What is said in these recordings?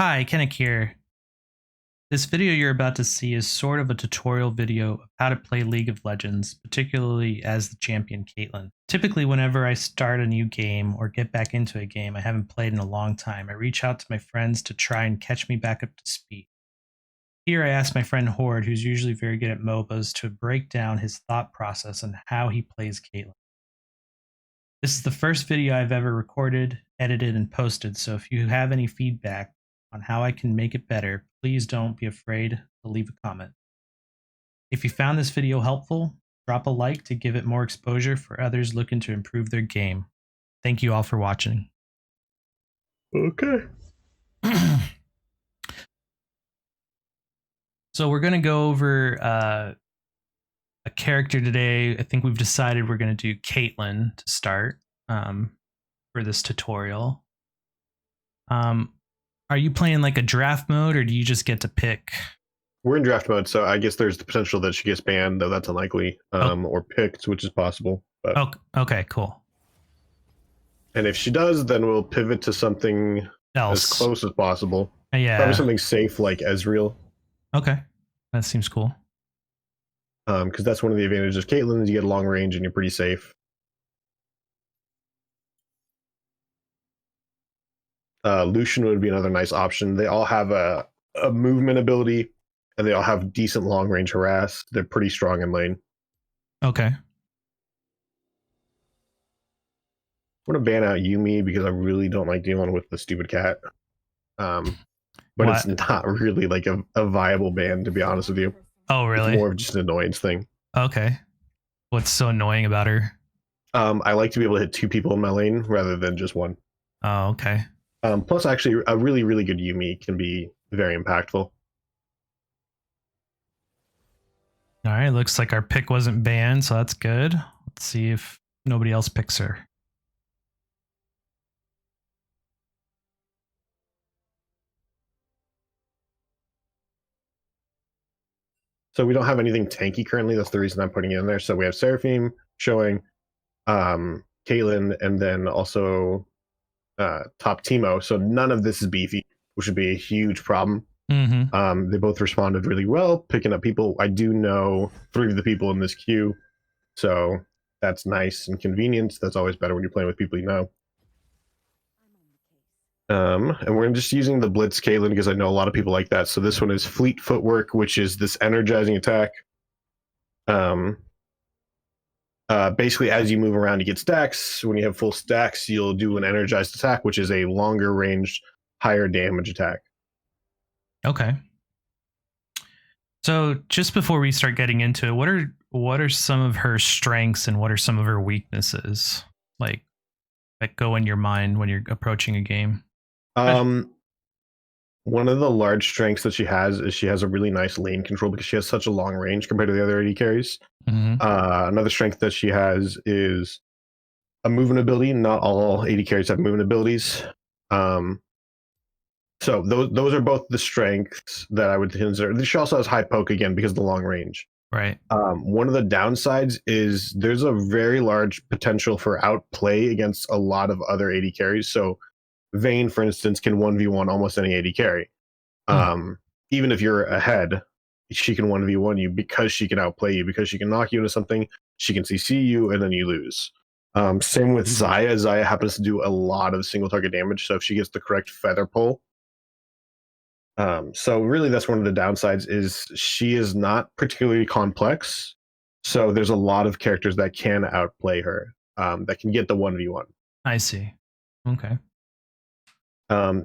Hi, Kennick here. This video you're about to see is sort of a tutorial video of how to play League of Legends, particularly as the champion Caitlyn. Typically, whenever I start a new game or get back into a game I haven't played in a long time, I reach out to my friends to try and catch me back up to speed. Here I ask my friend Horde, who's usually very good at MOBAs, to break down his thought process on how he plays Caitlyn. This is the first video I've ever recorded, edited, and posted, so if you have any feedback on how I can make it better, please don't be afraid to leave a comment. If you found this video helpful, drop a like to give it more exposure for others looking to improve their game. Thank you all for watching. Okay. So we're going to go over a character today. I think we've decided we're going to do Caitlyn to start for this tutorial. Are you playing like a draft mode, or do you just get to pick? We're in draft mode, so I guess there's the potential that she gets banned, though that's unlikely, or picked, which is possible. But... Oh, okay, cool. And if she does, then we'll pivot to something else as close as possible. Yeah. Probably something safe like Ezreal. Okay, that seems cool. Because that's one of the advantages of Caitlyn, is you get long range and you're pretty safe. Lucian would be another nice option. They all have a movement ability, and they all have decent long range harass. They're pretty strong in lane. Okay. I'm going to ban out Yuumi because I really don't like dealing with the stupid cat. But it's not really like a viable ban, to be honest with you. Oh, really? It's more of just an annoyance thing. Okay. What's so annoying about her? I like to be able to hit two people in my lane rather than just one. Oh, okay. Plus, actually, a really, really good Yuumi can be very impactful. All right, looks like our pick wasn't banned, so that's good. Let's see if nobody else picks her. So we don't have anything tanky currently. That's the reason I'm putting it in there. So we have Seraphim showing, Caitlyn, and then also top Teemo. So none of this is beefy, which would be a huge problem. Mm-hmm. They both responded really well, picking up people. I do know 3 of the people in this queue, so that's nice and convenient. That's always better when you're playing with people you know. And we're just using the Blitz Caitlyn because I know a lot of people like that. So this one is Fleet Footwork, which is this energizing attack. Basically, as you move around, you get stacks. When you have full stacks, you'll do an energized attack, which is a longer range, higher damage attack. Okay. So just before we start getting into it, what are some of her strengths and what are some of her weaknesses, like, that go in your mind when you're approaching a game? One of the large strengths that she has is she has a really nice lane control because she has such a long range compared to the other AD carries. Mm-hmm. Another strength that she has is a movement ability. Not all AD carries have movement abilities. So those are both the strengths that I would consider. She also has high poke again because of the long range. Right. One of the downsides is there's a very large potential for outplay against a lot of other AD carries. So Vayne, for instance, can 1v1 almost any AD carry. Even if you're ahead, she can 1v1 you because she can outplay you, because she can knock you into something, she can CC you, and then you lose. Same with Xayah. Xayah happens to do a lot of single target damage, so if she gets the correct feather pull. So really that's one of the downsides, is she is not particularly complex. So there's a lot of characters that can outplay her, that can get the 1v1. I see. Okay.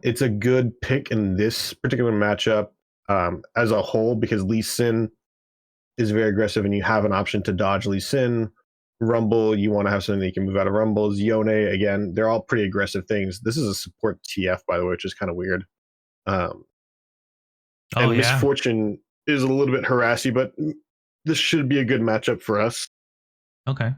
It's a good pick in this particular matchup as a whole, because Lee Sin is very aggressive and you have an option to dodge Lee Sin. Rumble, you want to have something that you can move out of Rumbles. Yone, again, they're all pretty aggressive things. This is a support TF, by the way, which is kind of weird. Misfortune is a little bit harassy, but this should be a good matchup for us. Okay.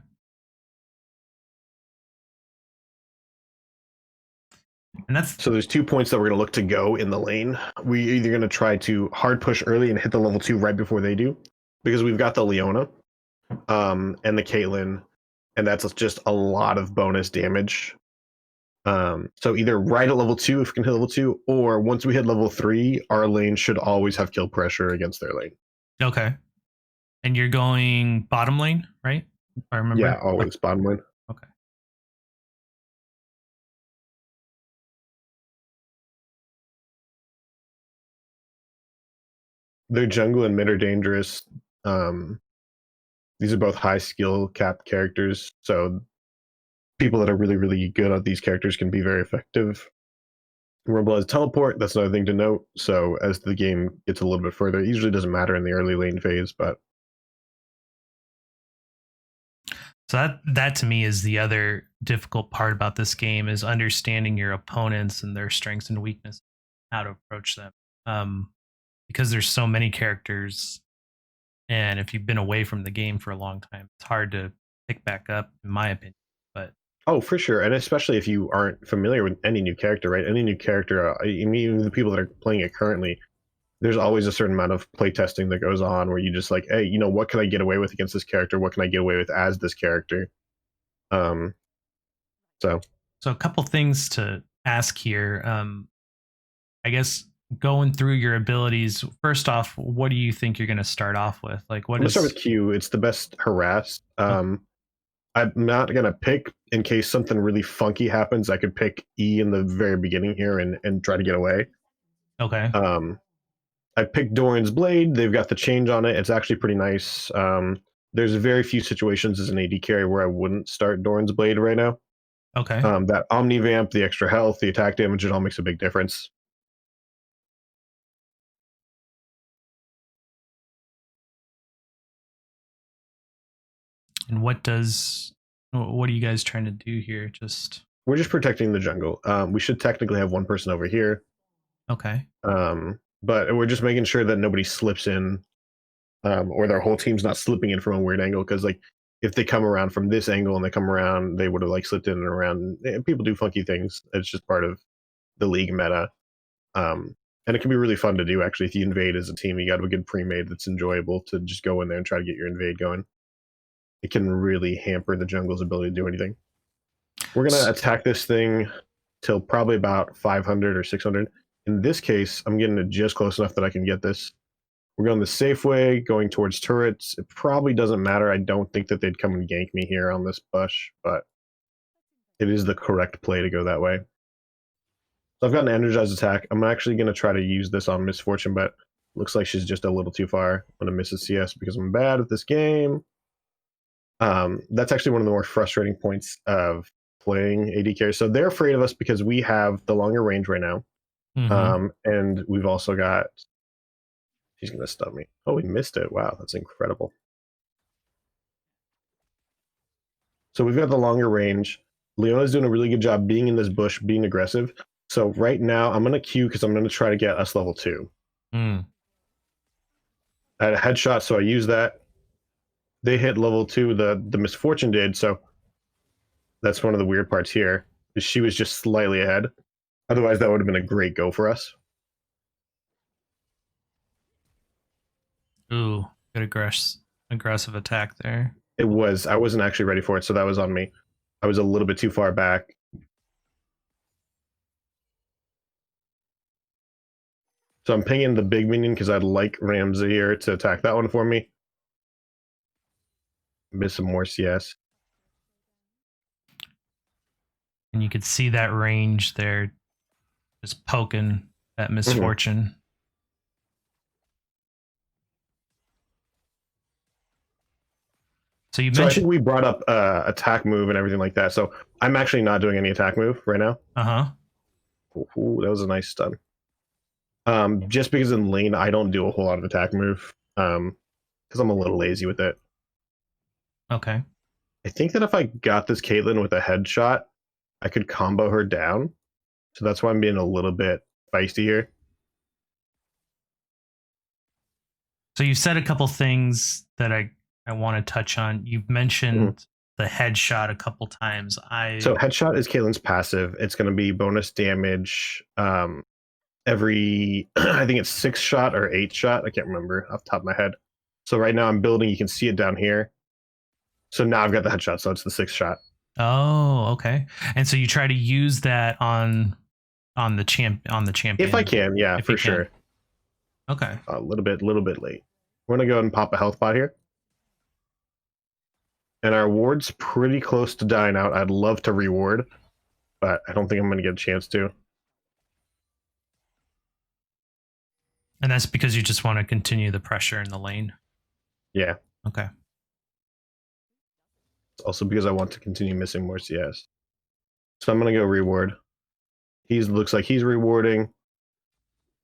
And so there's 2 points that we're going to look to go in the lane. We're either going to try to hard push early and hit the level 2 right before they do, because we've got the Leona and the Caitlyn, and that's just a lot of bonus damage. So either right at level 2 if we can hit level 2, or once we hit level 3, our lane should always have kill pressure against their lane. Okay. And you're going bottom lane, right? If I remember. Yeah, always bottom lane. Okay. Their jungle and mid are dangerous. These are both high skill cap characters, so people that are really, really good at these characters can be very effective. Rumble has teleport, that's another thing to note. So as the game gets a little bit further, it usually doesn't matter in the early lane phase, but so that to me is the other difficult part about this game, is understanding your opponents and their strengths and weaknesses, how to approach them. Because there's so many characters, and if you've been away from the game for a long time, it's hard to pick back up, in my opinion. But oh, for sure, and especially if you aren't familiar with any new character, right? Any new character, I mean, even the people that are playing it currently, there's always a certain amount of playtesting that goes on where you just like, hey, you know, what can I get away with against this character? What can I get away with as this character? Um, so a couple things to ask here. I guess going through your abilities, first off, what do you think you're going to start off with? Like, I'm what gonna start is? with Q. It's the best harass. I'm not gonna pick in case something really funky happens. I could pick E in the very beginning here and try to get away. Okay. I picked Doran's Blade. They've got the change on it. It's actually pretty nice. There's very few situations as an AD carry where I wouldn't start Doran's Blade right now. Okay. That Omni Vamp, the extra health, the attack damage, it all makes a big difference. And what are you guys trying to do here? Just We're just protecting the jungle. We should technically have one person over here. okay. But we're just making sure that nobody slips in, or their whole team's not slipping in from a weird angle. Because like if they come around from this angle and they come around, they would have like slipped in and around. People do funky things. It's just part of the league meta. And it can be really fun to do actually. If you invade as a team, you got a good pre-made that's enjoyable to just go in there and try to get your invade going. It can really hamper the jungle's ability to do anything. We're gonna attack this thing till probably about 500 or 600. In this case, I'm getting it just close enough that I can get this. We're going the safe way, going towards turrets. It probably doesn't matter. I don't think that they'd come and gank me here on this bush, but it is the correct play to go that way. So I've got an energized attack. I'm actually going to try to use this on Misfortune, but looks like she's just a little too far. I'm going to miss a CS because I'm bad at this game. That's actually one of the more frustrating points of playing AD carry. So they're afraid of us because we have the longer range right now. And we've also got... She's going to stun me. Oh, we missed it. Wow, that's incredible. So we've got the longer range. Leona's doing a really good job being in this bush, being aggressive. So right now, I'm going to Q because I'm going to try to get us level 2. I had a headshot, so I used that. They hit level 2, the Misfortune did, so that's one of the weird parts here. She was just slightly ahead. Otherwise, that would have been a great go for us. Ooh, good aggressive attack there. It was. I wasn't actually ready for it, so that was on me. I was a little bit too far back. So I'm pinging the big minion because I'd like Ramsey here to attack that one for me. Miss some more CS. And you could see that range there, just poking that Misfortune. So you mentioned... I think we brought up attack move and everything like that. So I'm actually not doing any attack move right now. Ooh, that was a nice stun. Just because in lane I don't do a whole lot of attack move, because I'm a little lazy with it. Okay. I think that if I got this Caitlyn with a headshot, I could combo her down. So that's why I'm being a little bit feisty here. So you said a couple things that I want to touch on. You've mentioned the headshot a couple times. So headshot is Caitlyn's passive. It's going to be bonus damage every, I think it's 6 shot or 8 shot. I can't remember off the top of my head. So right now I'm building. You can see it down here. So now I've got the headshot. So it's the 6th shot. Oh, okay. And so you try to use that on the If I champion can, yeah, if for you can. sure. Okay. A little bit late. We're gonna go ahead and pop a health pot here. And our ward's pretty close to dying out. I'd love to reward, but I don't think I'm gonna get a chance to. And that's because you just want to continue the pressure in the lane. Yeah. Okay. It's also because I want to continue missing more CS. So I'm gonna go reward. He looks like he's rewarding,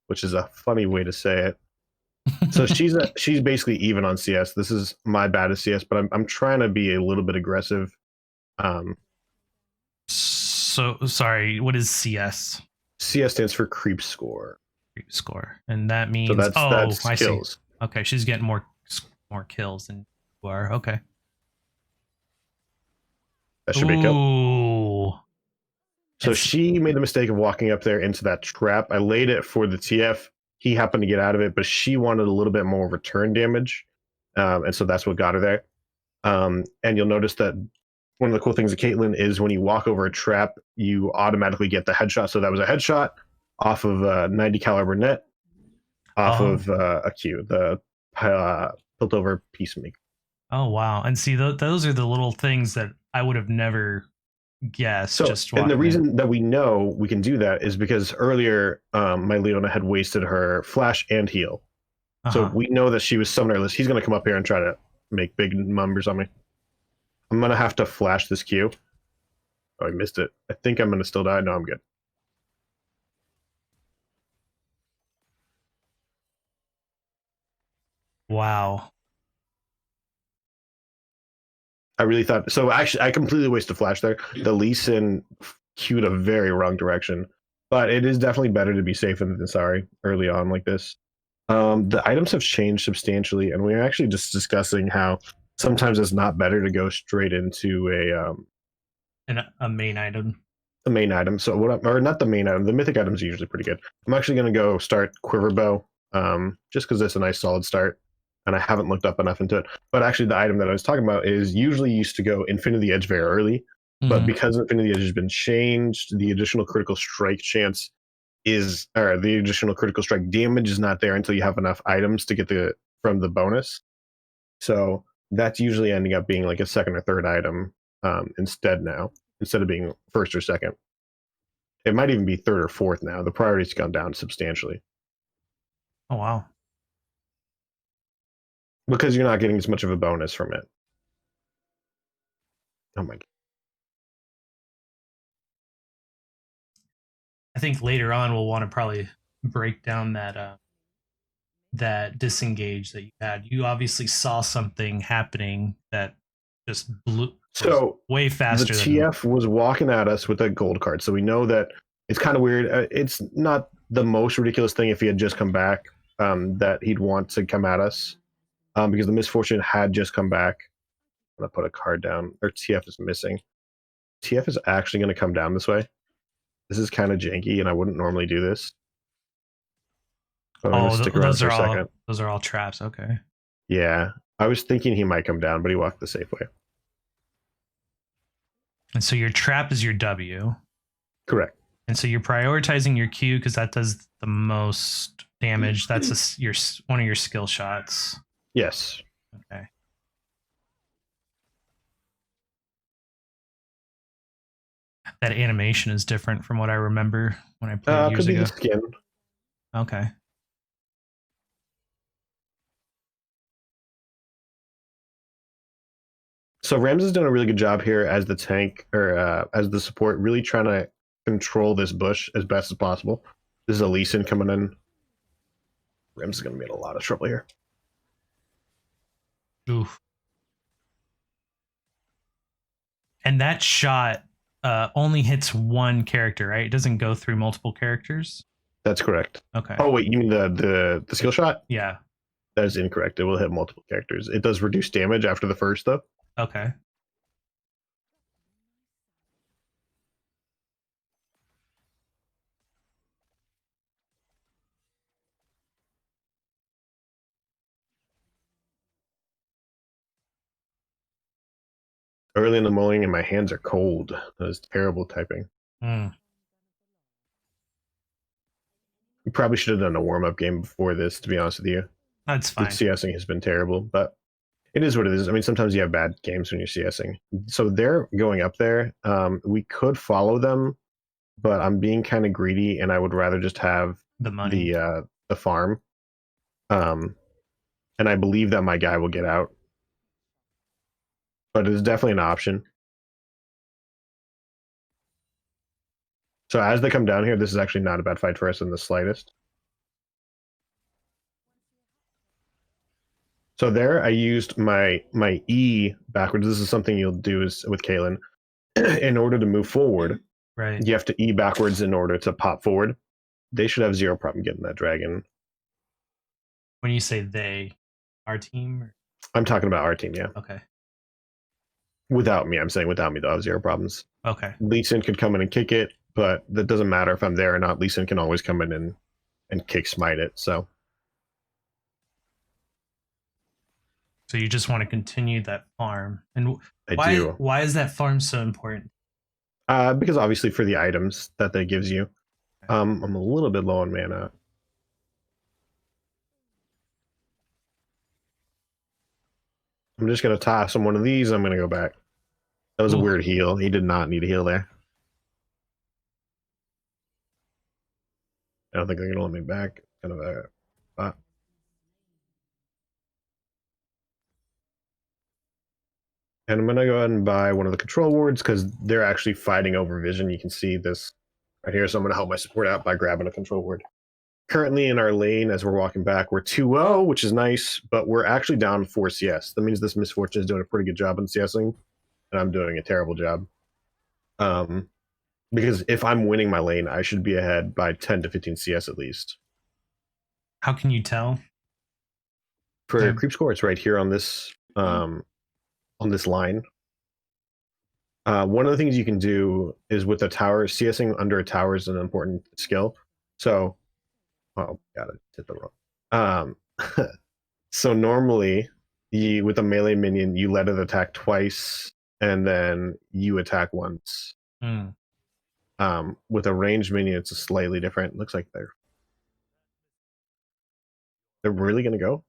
which is a funny way to say it. So she's basically even on CS. This is my bad at CS, but I'm trying to be a little bit aggressive. So sorry, what is CS? CS stands for creep score. Creep score. And that means So that's I see. kills. Okay, she's getting more kills than you are. Okay. That should be a kill. Ooh. So she made the mistake of walking up there into that trap. I laid it for the TF. He happened to get out of it, but she wanted a little bit more return damage. And so that's what got her there. And you'll notice that one of the cool things of Caitlyn is when you walk over a trap, you automatically get the headshot. So that was a headshot off of a 90 caliber net, off of a Q, the tilt over peacemaker. Oh wow! And see, those are the little things that I would have never guessed. So, and the reason that we know we can do that is because earlier my Leona had wasted her flash and heal. So we know that she was summonerless. He's going to come up here and try to make big numbers on me. I'm going to have to flash this Q. Oh, I missed it. I think I'm going to still die. No, I'm good. Wow. I really thought so. Actually, I completely wasted flash there. The Lee Sin queued a very wrong direction, but it is definitely better to be safe than sorry early on like this. The items have changed substantially, and we are actually just discussing how sometimes it's not better to go straight into A main item. the main item. So or not the main item. The mythic items are usually pretty good. I'm actually going to go start Quiver Bow, just because it's a nice solid start, and I haven't looked up enough into it. But actually, the item that I was talking about is usually used to go Infinity Edge very early, but because Infinity Edge has been changed, the additional critical strike chance is, or the additional critical strike damage is not there until you have enough items to get from the bonus. So that's usually ending up being like a second or third item instead of being first or second. It might even be third or fourth now. The priority's gone down substantially. Oh wow. Because you're not getting as much of a bonus from it. Oh my god. I think later on we'll want to probably break down that disengage that you had. You obviously saw something happening that just blew So way faster. The TF was walking at us with a gold card, so we know that it's kind of weird. It's not the most ridiculous thing if he had just come back that he'd want to come at us because the misfortune had just come back. I'm gonna put a card down. Or TF is missing. TF is actually going to come down this way. This is kind of janky, and I wouldn't normally do this. But I'm going to stick around for a second. Those are all traps. Okay. Yeah, I was thinking he might come down, but he walked the safe way. And so your trap is your W. Correct. And so you're prioritizing your Q because that does the most damage. That's one of your skill shots. Yes. Okay. That animation is different from what I remember when I played years ago. Could be the skin. Okay. So Rams has done a really good job here as the tank or as the support, really trying to control this bush as best as possible. This is a Lee Sin coming in. Rams is going to be in a lot of trouble here. Oof. And that shot only hits one character, right? It doesn't go through multiple characters. That's correct. Okay. Oh wait, you mean the skill shot? Yeah. That is incorrect. It will hit multiple characters. It does reduce damage after the first, though. Okay. early in the morning and my hands are cold. That was terrible typing. Mm. We probably should have done a warm-up game before this, to be honest with you. That's The fine. CSing has been terrible, but it is what it is. I mean, sometimes you have bad games when you're CSing. So they're going up there. We could follow them, but I'm being kind of greedy, and I would rather just have The money. the farm. And I believe that my guy will get out, but it's definitely an option. So as they come down here, this is actually not a bad fight for us in the slightest. So there, I used my E backwards. This is something you'll do is with Caitlyn. In order to move forward, Right. you have to E backwards in order to pop forward. They should have zero problem getting that dragon. When you say they, our team? Or... I'm talking about our team, yeah. Okay. Without me, I'm saying without me, they'll have zero problems. Okay. Lee Sin could come in and kick it, but that doesn't matter if I'm there or not. Lee Sin can always come in and kick smite it, so. So you just want to continue that farm. And I do. Why is that farm so important? Because obviously for the items that gives you. I'm a little bit low on mana. I'm just going to toss him one of these. I'm going to go back. That was a weird heal. He did not need a heal there. I don't think they're going to let me back. Kind of a spot. And I'm going to go ahead and buy one of the control wards because they're actually fighting over vision. You can see this right here. So I'm going to help my support out by grabbing a control ward. Currently in our lane, as we're walking back, we're 2-0, which is nice, but we're actually down 4 CS. That means this Misfortune is doing a pretty good job in CSing, and I'm doing a terrible job. Because if I'm winning my lane, I should be ahead by 10 to 15 CS at least. How can you tell? For creep score, it's right here on this line. One of the things you can do is with a tower, CSing under a tower is an important skill. So, oh, got it, hit the wrong. So normally, with a melee minion, you let it attack twice, and then you attack once. With a ranged minion, it's a slightly different. It looks like they're really gonna go.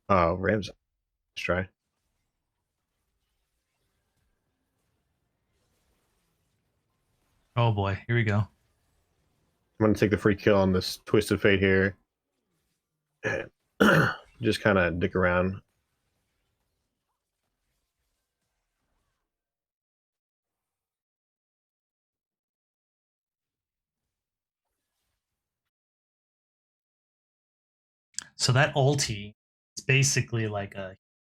Oh, Rams. Let's try. Oh boy, here we go. I'm gonna take the free kill on this Twisted Fate here. Just kind of dick around. So that ulti is basically like a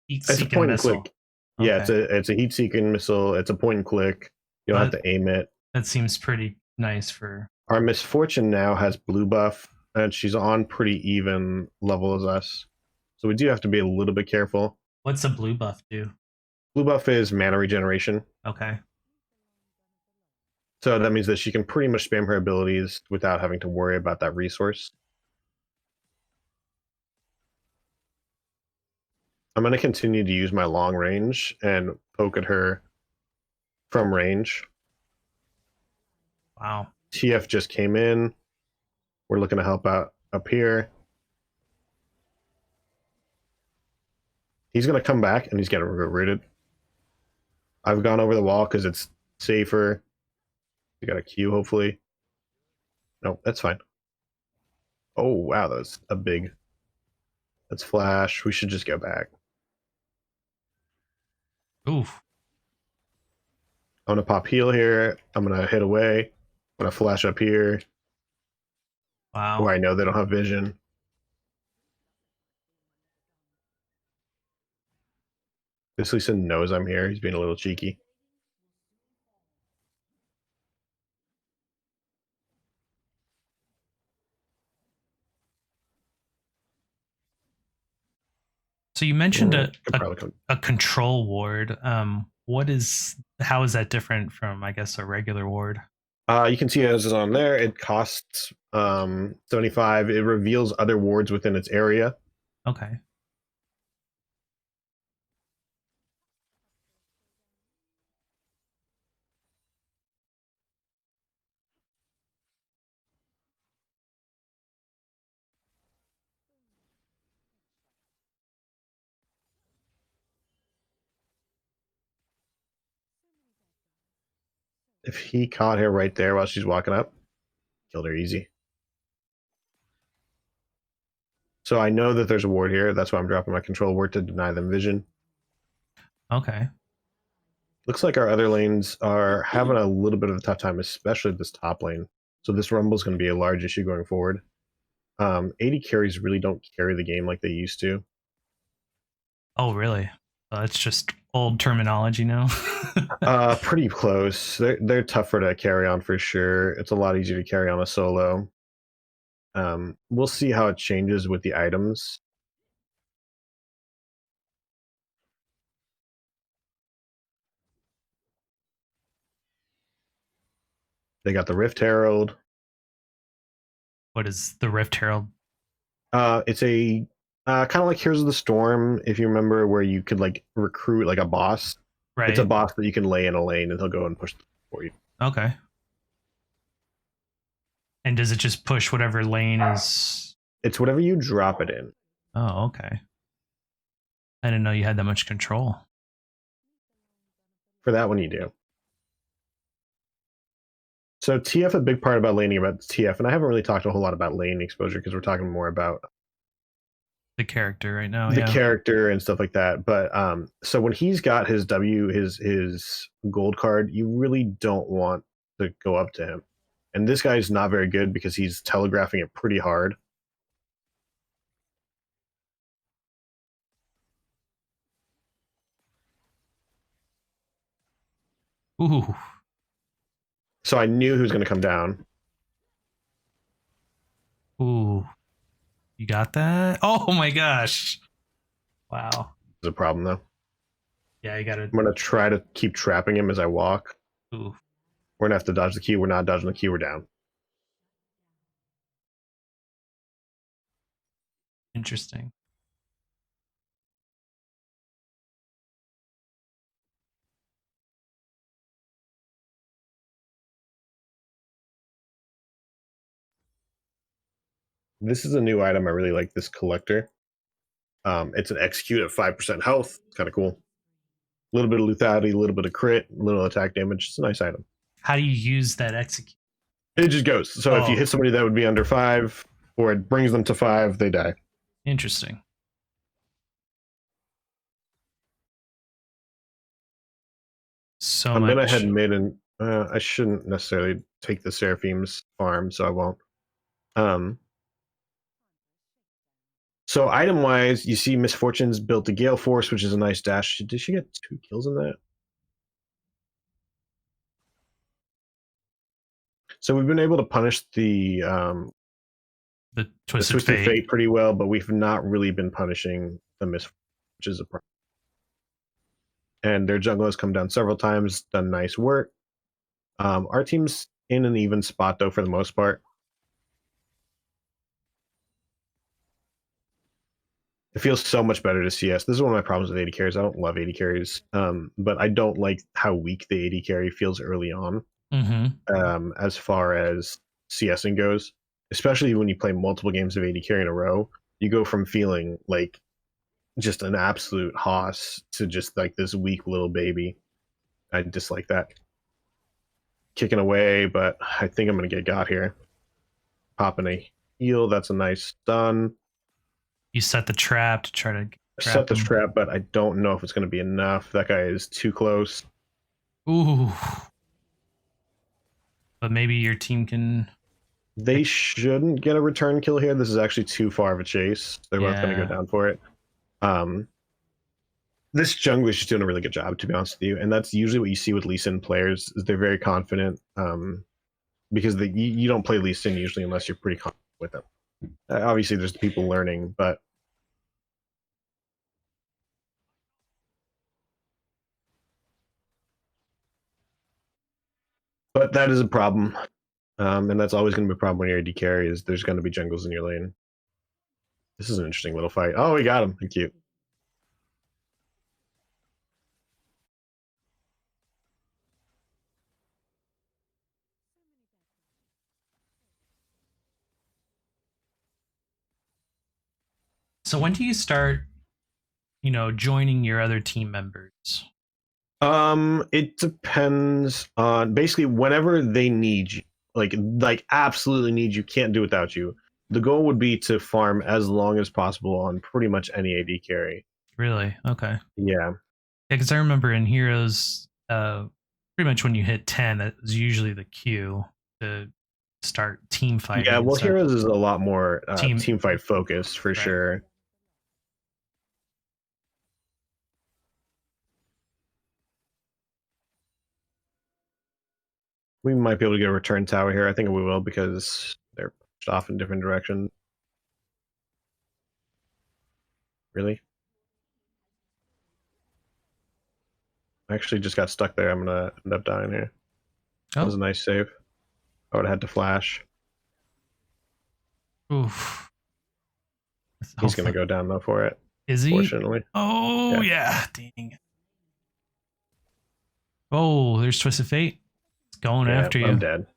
heat-seeking missile. Click. Okay. Yeah, it's a heat-seeking missile. It's a point and click. You don't have to aim it. That seems pretty nice for... Our Misfortune now has blue buff, and she's on pretty even level as us. So we do have to be a little bit careful. What's a blue buff do? Blue buff is mana regeneration. Okay. So that means that she can pretty much spam her abilities without having to worry about that resource. I'm going to continue to use my long range and poke at her from range. Wow. TF just came in. We're looking to help out up here. He's going to come back and he's getting rooted. I've gone over the wall because it's safer. We got a Q, hopefully. No, that's fine. Oh, wow, that's a big... That's flash. We should just go back. Oof. I'm going to pop heal here. I'm going to hit away. I'm going to flash up here. Wow. Where I know they don't have vision. This Lee Sin knows I'm here. He's being a little cheeky. So you mentioned a control ward. How is that different from, I guess, a regular ward? You can see it as is on there. It costs 75. It reveals other wards within its area. Okay. If he caught her right there while she's walking up, killed her easy. So I know that there's a ward here. That's why I'm dropping my control ward to deny them vision. Okay. Looks like our other lanes are having a little bit of a tough time, especially this top lane. So this rumble is going to be a large issue going forward. 80 carries really don't carry the game like they used to. Oh, really? It's just old terminology now. Pretty close. They're tougher to carry on for sure. It's a lot easier to carry on a solo. We'll see how it changes with the items. They got the Rift Herald. What is the Rift Herald? It's a kind of like Heroes of the Storm, if you remember, where you could like recruit like a boss. Right. It's a boss that you can lay in a lane and he'll go and push for you. Okay. And does it just push whatever lane is? It's whatever you drop it in. Oh, okay. I didn't know you had that much control. For that one, you do. So TF, a big part about laning about TF, and I haven't really talked a whole lot about lane exposure because we're talking more about The character right now. the Yeah. character and stuff like that. But so when he's got his his gold card, you really don't want to go up to him. And this guy's not very good because he's telegraphing it pretty hard. Ooh. So I knew he was going to come down. Ooh. You got that? Oh my gosh. Wow. There's a problem though. Yeah, you gotta. I'm going to try to keep trapping him as I walk. Ooh. We're going to have to dodge the key. We're not dodging the key. We're down. Interesting. This is a new item. I really like this collector. It's an execute at 5% health. Kind of cool. A little bit of lethality, a little bit of crit, a little attack damage. It's a nice item. How do you use that execute? It just goes. So if you hit somebody that would be under 5, or it brings them to 5, they die. Interesting. So I'm much. gonna head mid, and I shouldn't necessarily take the Seraphim's farm, so I won't. So item wise, you see Misfortune's built a Gale Force, which is a nice dash. Did she get 2 kills in that? So we've been able to punish the Twisted Fate pretty well, but we've not really been punishing the Misfortune, which is a problem. And their jungle has come down several times, done nice work. Our team's in an even spot though for the most part. It feels so much better to CS. This is one of my problems with 80 carries. I don't love 80 carries, but I don't like how weak the 80 carry feels early on. As far as CSing goes, especially when you play multiple games of 80 carry in a row, you go from feeling like just an absolute hoss to just like this weak little baby. I dislike that. Kicking away, but I think I'm going to get got here. Popping a heal. That's a nice stun. You set the trap to try to set the trap, but I don't know if it's going to be enough. That guy is too close. Ooh. But maybe your team can... They shouldn't get a return kill here. This is actually too far of a chase. They're both going to go down for it. This jungle is just doing a really good job, to be honest with you. And that's usually what you see with Lee Sin players, is they're very confident, because you don't play Lee Sin usually unless you're pretty confident with them. Obviously, there's the people learning, but that is a problem. And that's always going to be a problem when you're AD carry, is there's going to be jungles in your lane. This is an interesting little fight. Oh, we got him. Cute. So when do you start, joining your other team members? It depends on basically whenever they need you, like absolutely need you, can't do without you. The goal would be to farm as long as possible on pretty much any AD carry. Really? Okay. Yeah. Yeah, because I remember in Heroes, pretty much when you hit 10, that was usually the cue to start team Yeah, fighting and well, stuff. Heroes is a lot more Team, team fight focused for right? sure. We might be able to get a return tower here. I think we will because they're pushed off in different directions. Really? I actually just got stuck there. I'm gonna end up dying here. That was Oh, a nice save. I would have had to flash. oof. He's gonna Hopefully, go down though for it. is he? Fortunately. Oh Yeah. yeah, dang. Oh, there's Twisted Fate. It's going Yeah, after I'm you. dead.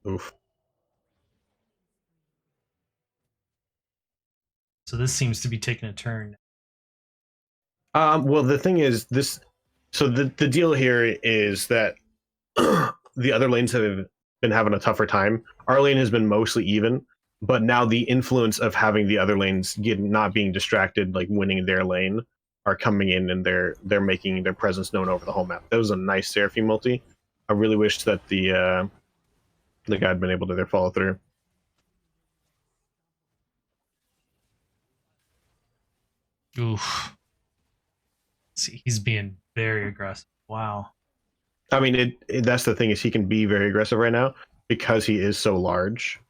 Oof. So this seems to be taking a turn. Well, the thing is, this. So the deal here is that the other lanes have been having a tougher time. Our lane has been mostly even, but now the influence of having the other lanes not being distracted, like winning their lane, are coming in and they're making their presence known over the whole map. That was a nice Seraphim multi. I really wish that the guy had been able to follow through. Oof. See, he's being very aggressive. Wow. I mean, that's the thing is he can be very aggressive right now because he is so large.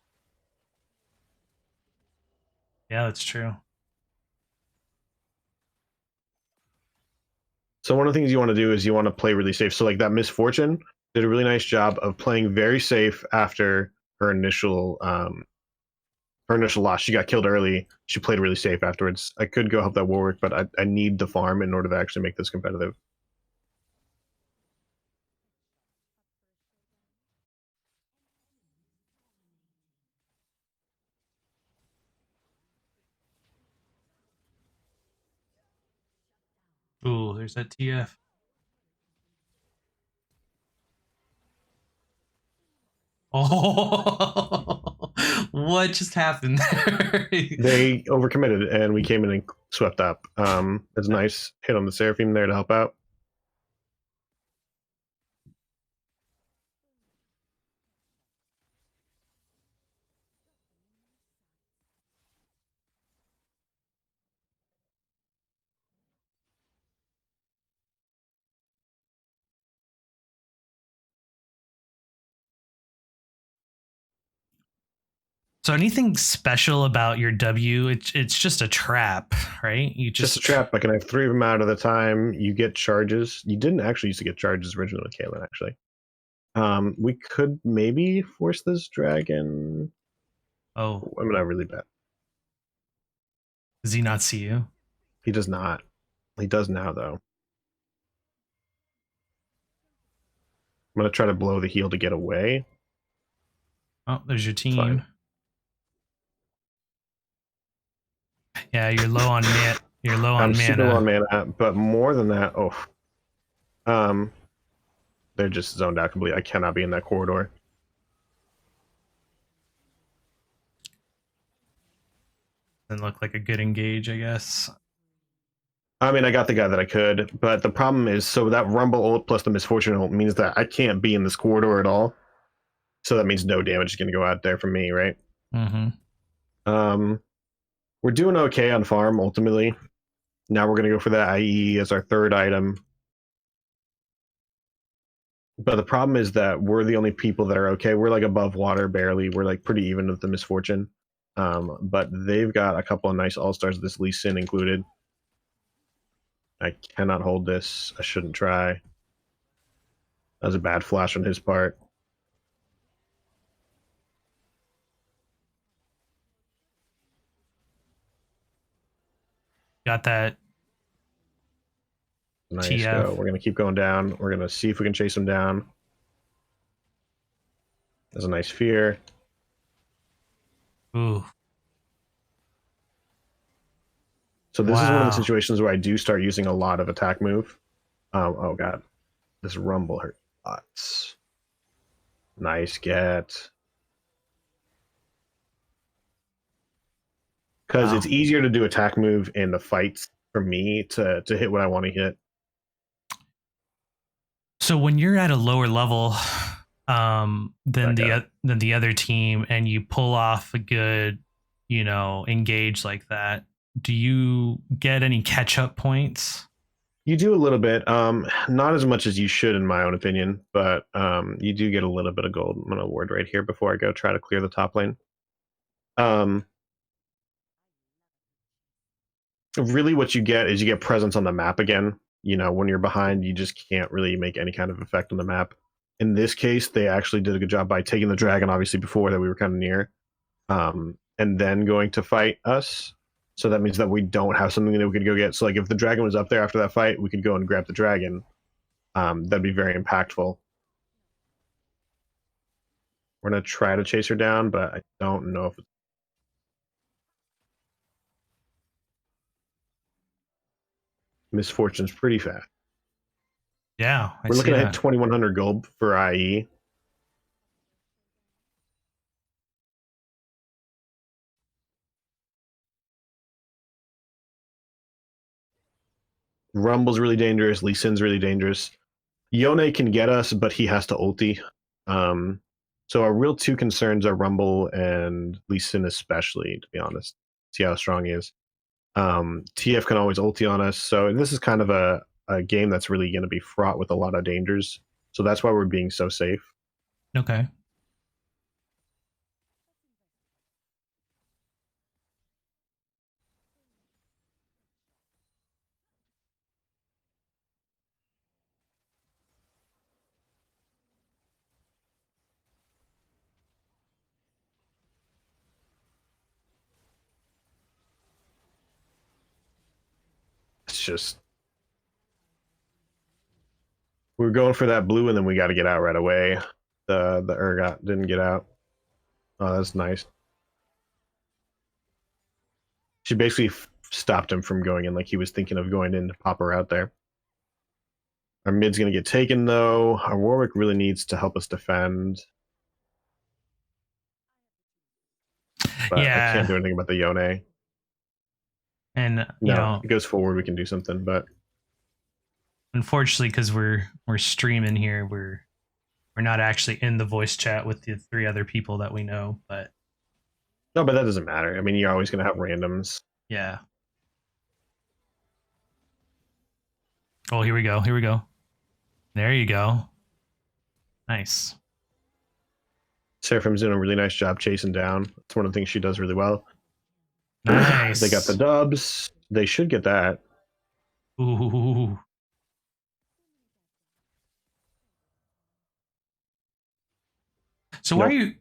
Yeah, that's true. So one of the things you want to do is you want to play really safe. So like that Misfortune did a really nice job of playing very safe after her initial loss. She got killed early. She played really safe afterwards. I could go help that Warwick, but I need the farm in order to actually make this competitive. Ooh, there's that TF. Oh, what just happened there? They overcommitted and we came in and swept up. It's a nice hit on the Seraphim there to help out. So anything special about your W? It's just a trap, right? You Just a just trap. I can have 3 of them out of the time. You get charges. You didn't actually used to get charges originally with Caitlyn, actually. We could maybe force this dragon. oh, I'm not really bad. does he not see you? He does not. He does now, though. I'm gonna try to blow the heal to get away. Oh, there's your It's fine. team. Yeah, you're low on mana. You're low I'm on super low on mana. mana, but more than that, um, they're just zoned out completely. I cannot be in that corridor. Doesn't look like a good engage, I guess. I mean, I got the guy that I could, but the problem is, so that Rumble ult plus the Misfortune ult means that I can't be in this corridor at all. So that means no damage is going to go out there from me, right? Mm-hmm. Um, we're doing okay on farm ultimately. Now we're going to go for that IE as our third item. But the problem is that we're the only people that are okay. We're like above water barely. We're like pretty even with the Misfortune. But they've got a couple of nice all stars, this Lee Sin included. I cannot hold this. I shouldn't try. That was a bad flash on his part. Got that. Nice TF. go. We're going to keep going down. We're going to see if we can chase him down. That's a nice fear. Ooh. So this is one of the Wow. situations where I do start using a lot of attack move. Oh god, this rumble hurt lots. Nice get. Because it's Wow. easier to do attack move in the fights for me to hit what I want to hit. So when you're at a lower level than the other team and you pull off a good, engage like that, do you get any catch up points? You do a little bit, not as much as you should in my own opinion, but you do get a little bit of gold. I'm gonna ward right here before I go try to clear the top lane. Really what you get is you get presence on the map again. When you're behind, you just can't really make any kind of effect on the map. In this case, they actually did a good job by taking the dragon, obviously, before that we were kind of near, and then going to fight us. So that means that we don't have something that we could go get. So, like, if the dragon was up there after that fight, we could go and grab the dragon. That'd be very impactful. We're going to try to chase her down, but I don't know if it's... Misfortune's pretty fast. Yeah, We're looking at 2,100 gold for IE. Rumble's really dangerous. Lee Sin's really dangerous. Yone can get us, but he has to ulti. So our real two concerns are Rumble and Lee Sin especially, to be honest. See how strong he is. TF can always ulti on us. So this is kind of a game that's really going to be fraught with a lot of dangers. So that's why we're being so safe. Okay. It's just... we were going for that blue, and then we got to get out right away. The Urgot didn't get out. Oh, that's nice. She basically stopped him from going in, like he was thinking of going in to pop her out there. Our mid's going to get taken, though. Our Warwick really needs to help us defend. But Yeah. I can't do anything about the Yone. And no, it goes forward, we can do something, but unfortunately, because we're streaming here, we're not actually in the voice chat with the 3 other people that we know, but no, but that doesn't matter. I mean, you're always going to have randoms. Yeah. Oh, here we go. Here we go. There you go. Nice. Seraphim's doing a really nice job chasing down. It's one of the things she does really well. Nice. They got the dubs. They should get that. Ooh. So why are you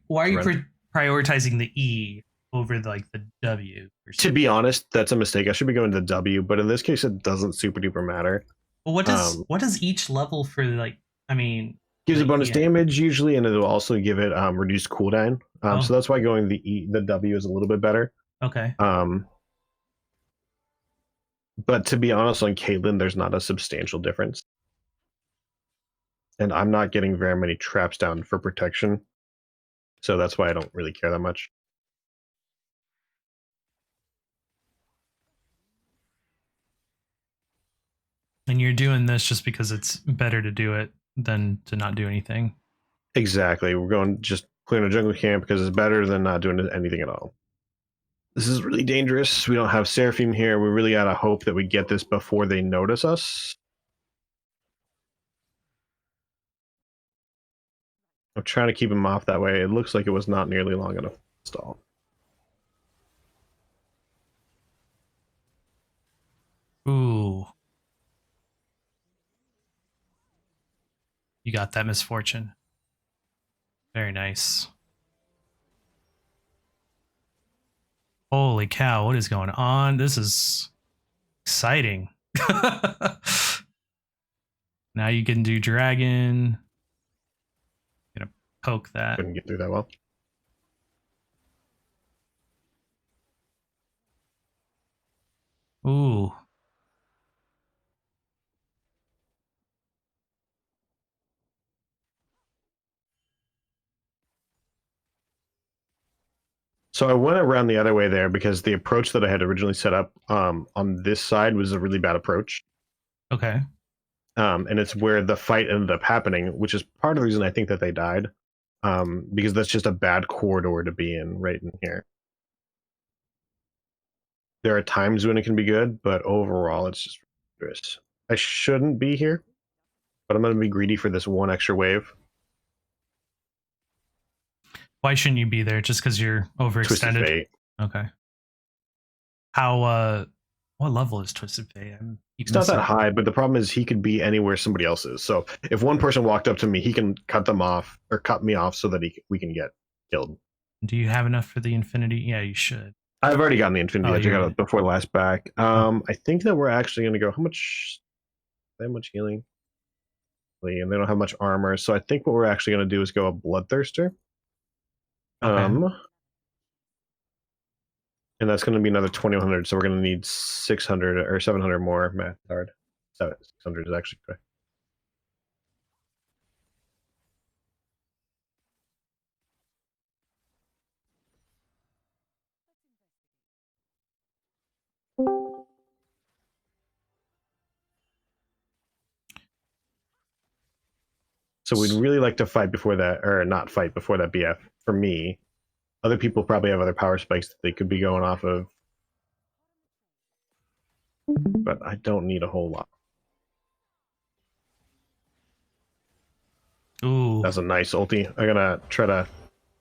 prioritizing the E over the W? To be honest, that's a mistake. I should be going to the W, but in this case, it doesn't super duper matter. Well, what does each level for gives a bonus damage usually, and it'll also give it reduced cooldown. So that's why going the W is a little bit better. Okay. But to be honest, on Caitlyn, there's not a substantial difference. And I'm not getting very many traps down for protection. So that's why I don't really care that much. And you're doing this just because it's better to do it than to not do anything. Exactly. We're going just clearing a jungle camp because it's better than not doing anything at all. This is really dangerous. We don't have Seraphim here. We really gotta hope that we get this before they notice us. I'm trying to keep him off that way. It looks like it was not nearly long enough to install. Ooh. You got that, Misfortune. Very nice. Holy cow, what is going on? This is exciting. Now you can do dragon. Gonna poke that. Couldn't get through that well. Ooh. So I went around the other way there because the approach that I had originally set up on this side was a really bad approach. Okay. And it's where the fight ended up happening, which is part of the reason I think that they died. Because that's just a bad corridor to be in right in here. There are times when it can be good, but overall it's just dangerous. I shouldn't be here, but I'm going to be greedy for this one extra wave. Why shouldn't you be there? Just because you're Twisted overextended? Fate. Okay. How, what level is Twisted Fate? It's not that high, but the problem is he could be anywhere somebody else is. So if one person walked up to me, he can cut them off or cut me off so that we can get killed. Do you have enough for the Infinity? Yeah, you should. I've already gotten the Infinity Edge. I got it before the last back. I think that we're actually going to go. How much healing? And they don't have much armor. So I think what we're actually going to do is go a Bloodthirster. Okay. And that's going to be another 2100. So we're going to need 600 or 700 more. Math hard. 600 is actually correct. So we'd really like to fight before that, or not fight before that BF. For me, other people probably have other power spikes that they could be going off of, but I don't need a whole lot. Ooh. That's a nice ulti. I'm gonna try to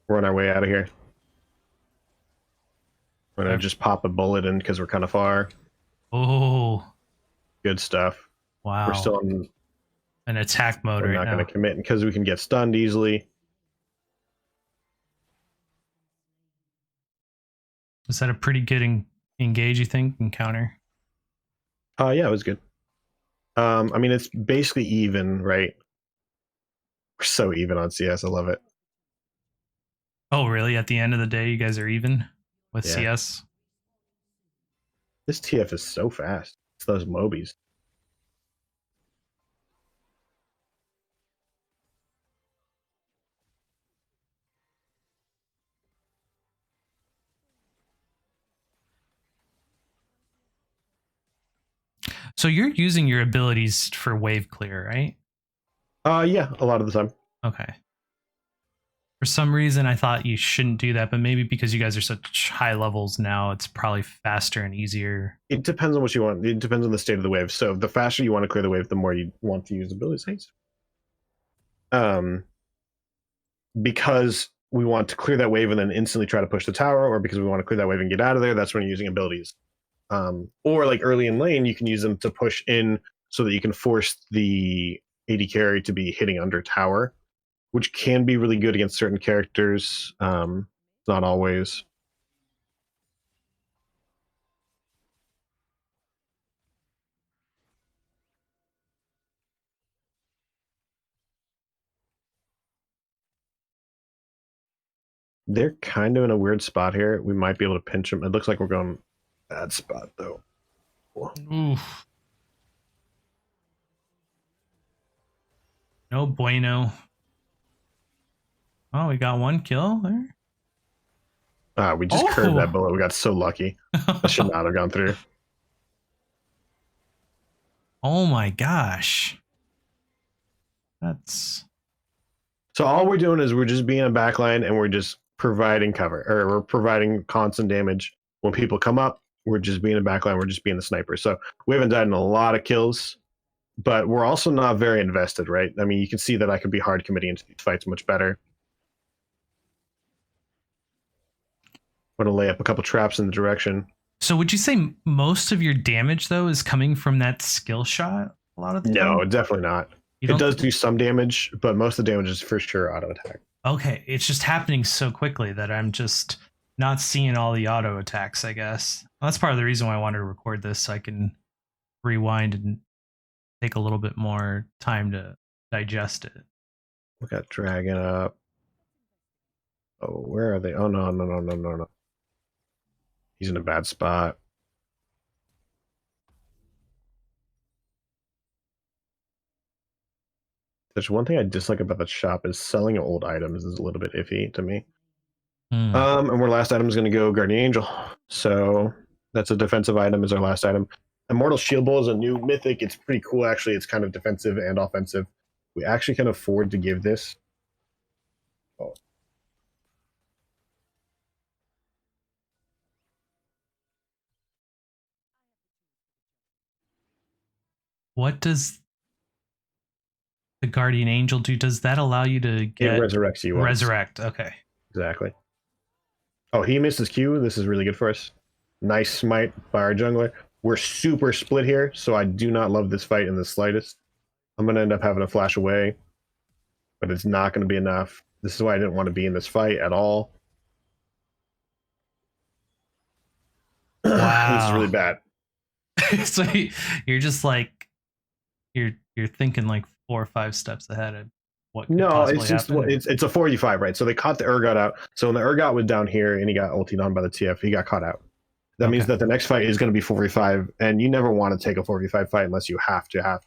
run our way out of here. We're gonna just pop a bullet in because we're kind of far. Oh. Good stuff. Wow. We're still in an attack mode right now. We're not going to commit because we can get stunned easily. Was that a pretty good engage, you think, encounter? Yeah, it was good. I mean, it's basically even, right? We're so even on CS. I love it. Oh, really? At the end of the day, you guys are even with CS? This TF is so fast. It's those Mobies. So you're using your abilities for wave clear, right? Yeah, a lot of the time. Okay. For some reason, I thought you shouldn't do that, but maybe because you guys are such high levels now, it's probably faster and easier. It depends on what you want. It depends on the state of the wave. So the faster you want to clear the wave, the more you want to use abilities. Because we want to clear that wave and then instantly try to push the tower, or because we want to clear that wave and get out of there, that's when you're using abilities. Or like early in lane, you can use them to push in so that you can force the AD carry to be hitting under tower, which can be really good against certain characters. Not always. They're kind of in a weird spot here. We might be able to pinch them. It looks like we're going bad spot though. Oof. No bueno. Oh, we got one kill there. We just curved that bullet. We got so lucky. That should not have gone through. Oh my gosh. That's... So all we're doing is we're just being a backline and we're just providing cover, or we're providing constant damage. When people come up, we're just being a backline. We're just being the sniper. So we haven't died in a lot of kills, but we're also not very invested, right? I mean, you can see that I could be hard committing into these fights much better. I'm going to lay up a couple traps in the direction. So would you say most of your damage, though, is coming from that skill shot a lot of the time? No, definitely not. It does do some damage, but most of the damage is for sure auto attack. Okay, it's just happening so quickly that I'm just not seeing all the auto attacks, I guess. Well, that's part of the reason why I wanted to record this, so I can rewind and take a little bit more time to digest it. We got Dragon up. Oh, where are they? Oh, no, no, no, no, no, no. He's in a bad spot. There's one thing I dislike about the shop is selling old items is a little bit iffy to me. And our last item is going to go Guardian Angel. So that's a defensive item is our last item. Immortal Shield Bowl is a new mythic. It's pretty cool, actually. It's kind of defensive and offensive. We actually can afford to give this. Oh. What does the Guardian Angel do? Does that allow you to get... It resurrects you. Resurrect, okay. Exactly. Oh, he missed his Q. This is really good for us. Nice smite by our jungler. We're super split here, so I do not love this fight in the slightest. I'm going to end up having to flash away, but it's not going to be enough. This is why I didn't want to be in this fight at all. Wow. This is really bad. So you're just like, you're thinking like 4 or 5 steps ahead of what could possibly happen. It's a 45, right? So they caught the Urgot out. So when the Urgot was down here and he got ultied on by the TF, he got caught out. That means that the next fight is going to be 45, and you never want to take a 45 fight unless you have to.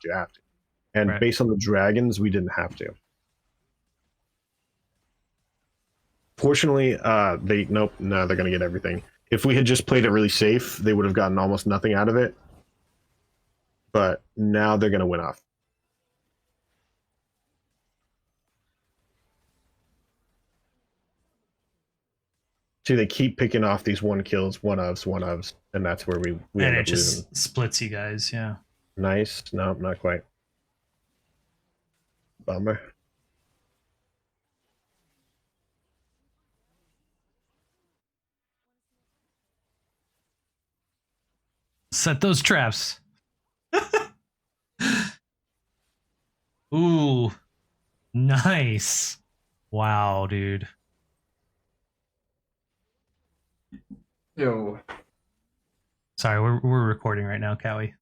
And based on the dragons, we didn't have to. Fortunately, they're going to get everything. If we had just played it really safe, they would have gotten almost nothing out of it. But now they're going to win off. See, they keep picking off these 1 kills, one ofs, and that's where we and it just losing. Splits you guys, yeah. Nice. No, not quite. Bummer. Set those traps. Ooh, nice. Wow, dude. Yo. Sorry, we're recording right now, Cowie.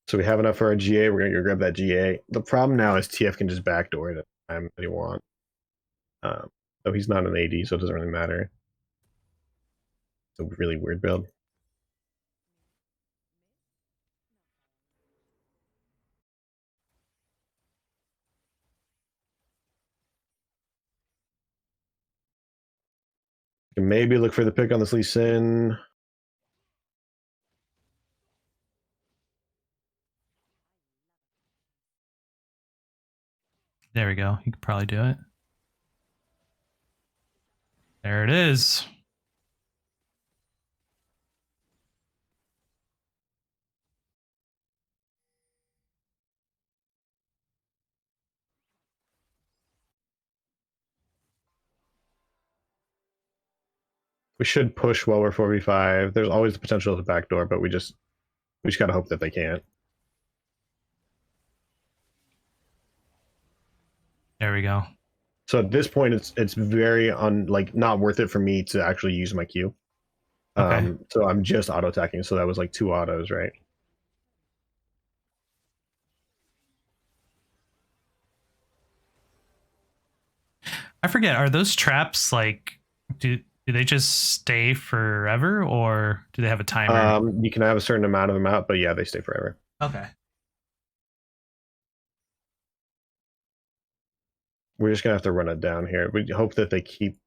So we have enough for our GA. We're going to go grab that GA. The problem now is TF can just backdoor it at the time that he wants. Though he's not an AD, so it doesn't really matter. It's a really weird build. You can maybe look for the pick on this Lee Sin. There we go. You could probably do it. There it is. We should push while we're 4v5. There's always the potential of the backdoor, but we just gotta hope that they can't. There we go. So at this point, it's very not worth it for me to actually use my Q. Okay. So I'm just auto attacking. So that was like 2 autos, right? I forget. Are those traps like do they just stay forever, or do they have a timer? You can have a certain amount of them out, but yeah, they stay forever. Okay. We're just gonna have to run it down here. We hope that they keep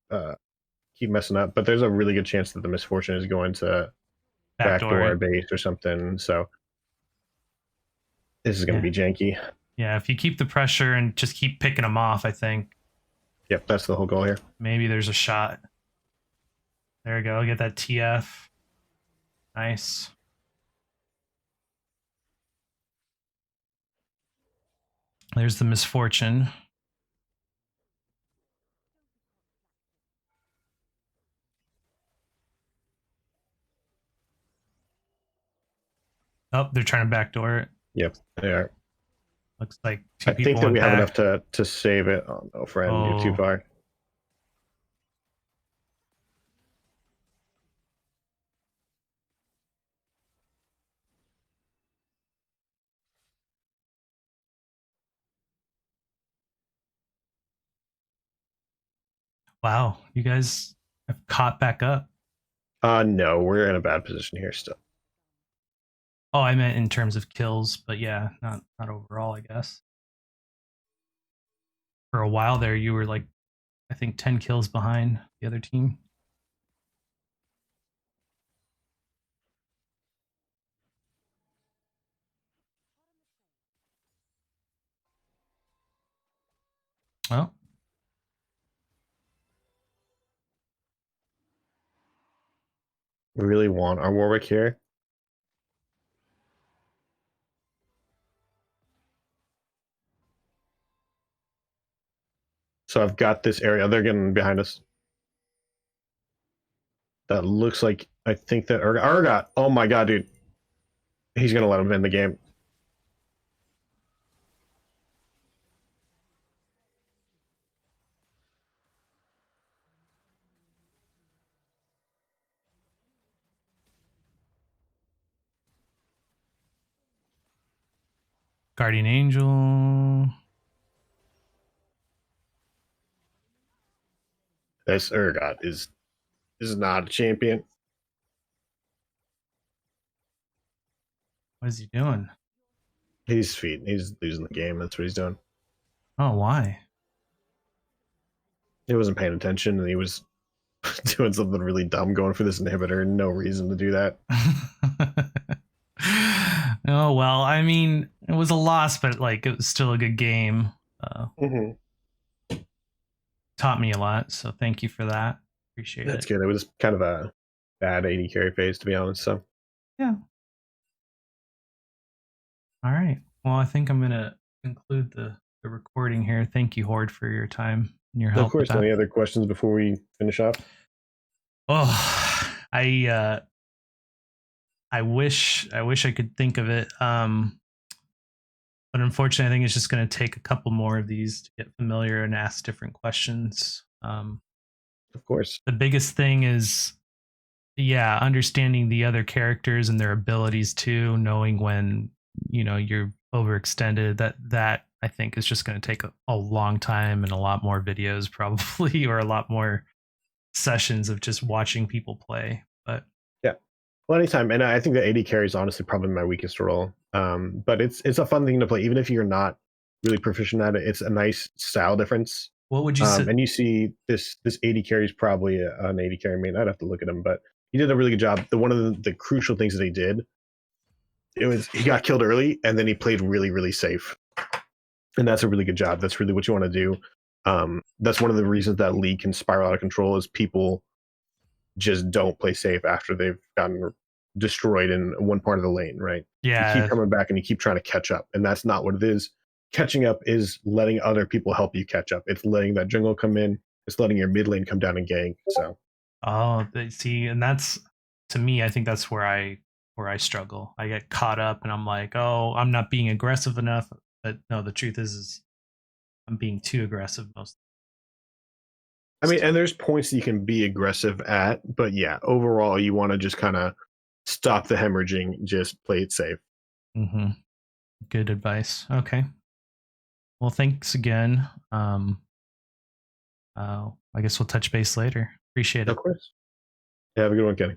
messing up, but there's a really good chance that the misfortune is going to backdoor base or something. So this is gonna be janky. Yeah, if you keep the pressure and just keep picking them off, I think. Yep, that's the whole goal here. Maybe there's a shot. There we go. Get that TF. Nice. There's the misfortune. Oh, they're trying to backdoor it. Yep, they are. Looks like two I think people that went we have enough back. to save it. Oh no, friend, you're too Oh, far. wow. You guys have caught back up. No, we're in a bad position here still. Oh, I meant in terms of kills, but yeah, not overall, I guess. For a while there, you were like, I think 10 kills behind the other team. Well, We really want our Warwick here. So I've got this area. They're getting behind us. That looks like, I think that Urgot. Oh my god, dude. He's gonna let him win the game. Guardian Angel. This Urgot is not a champion. What is he doing? He's feeding. He's losing the game. That's what he's doing. Oh, why? He wasn't paying attention, and he was doing something really dumb, going for this inhibitor. No reason to do that. Oh, well, I mean, it was a loss, but like it was still a good game. Taught me a lot, so thank you for that. Appreciate That's it. good. It was kind of a bad 80 carry phase, to be honest. So Yeah. All right. Well, I think I'm gonna conclude the recording here. Thank you, Horde, for your time and your of help with course, that. any other questions before we finish off? Oh, I wish I could think of it. But unfortunately, I think it's just going to take a couple more of these to get familiar and ask different questions. Of course. The biggest thing is, yeah, understanding the other characters and their abilities too, knowing when you're overextended. That I think is just going to take a long time and a lot more videos probably, or a lot more sessions of just watching people play. But Yeah. Well, anytime, and I think that 80 carry is honestly probably my weakest role. But it's a fun thing to play, even if you're not really proficient at it. It's a nice style difference. what would you say? And you see this 80 carry is probably an 80 carry main. I'd have to look at him, but he did a really good job. One of the crucial things that he did, it was he got killed early and then he played really, really safe. And that's a really good job. That's really what you want to do. That's one of the reasons that league can spiral out of control is people just don't play safe after they've gotten destroyed in one part of the lane, right? You keep Yeah. coming back and you keep trying to catch up, and that's not what it is. Catching up is letting other people help you catch up. It's letting that jungle come in. It's letting your mid lane come down and gank. So, Oh, see, and that's, to me, I think that's where I struggle. I get caught up, and I'm like, oh, I'm not being aggressive enough. But no, the truth is I'm being too aggressive most. I mean, and there's points that you can be aggressive at, but yeah, overall, you want to just kind of stop the hemorrhaging. Just play it safe. Mm-hmm. Good advice. Okay. Well, thanks again. I guess we'll touch base later. Appreciate it. Of course. Yeah, have a good one, Kenny.